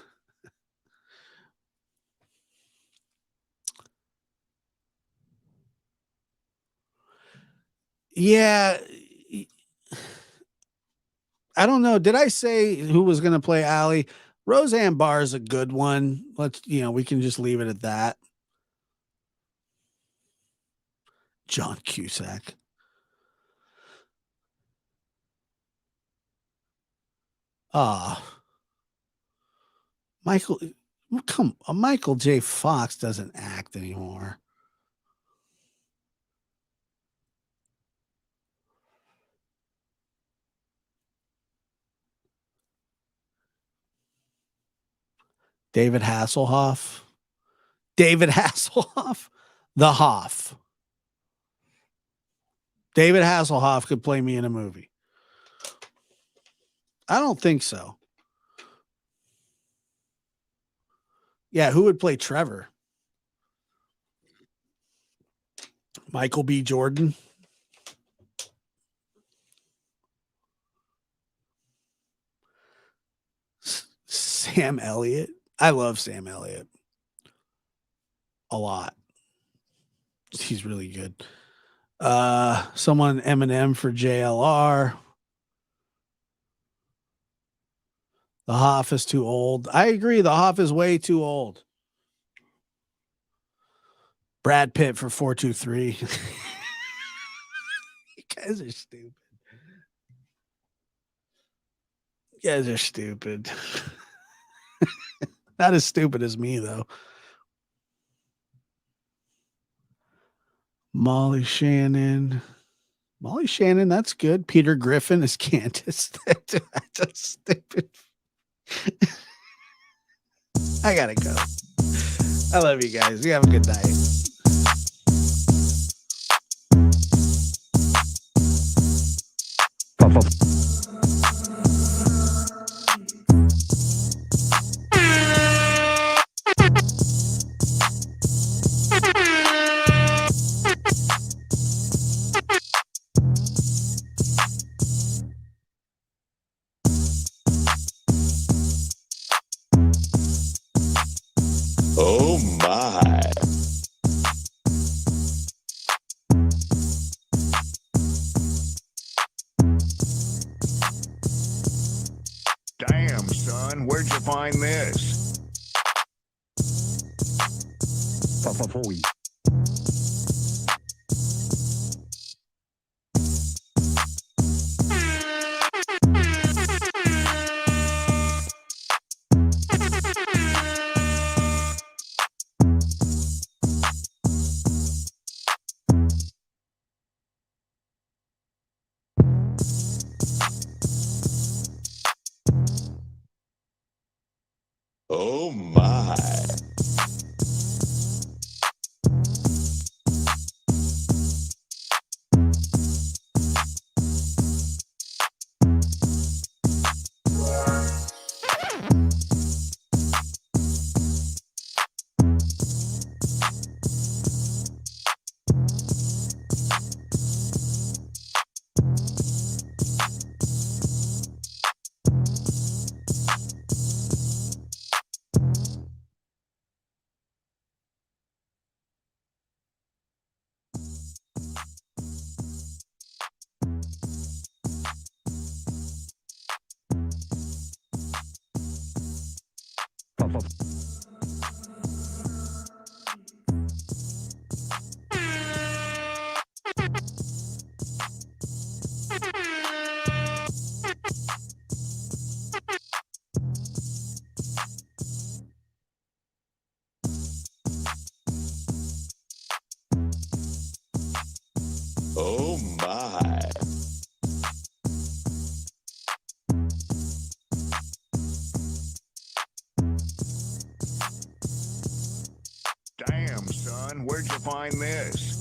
Yeah. I don't know. Did I say who was going to play Allie? Roseanne Barr is a good one. We can just leave it at that. John Cusack. Michael J. Fox doesn't act anymore. David Hasselhoff. David Hasselhoff. The Hoff. David Hasselhoff could play me in a movie. I don't think so. Yeah, who would play Trevor? Michael B. Jordan. Sam Elliott. I love Sam Elliott a lot. He's really good. Someone Eminem for JLR. The Hoff is too old. I agree. The Hoff is way too old. Brad Pitt for 423. You guys are stupid. You guys are stupid. Not as stupid as me, though. Molly Shannon. Molly Shannon, that's good. Peter Griffin is Candace. That's just stupid. I gotta go. I love you guys. You have a good night. Oh my. Damn, son, where'd you find this? Oh my. Oh my. Damn, son, where'd you find this?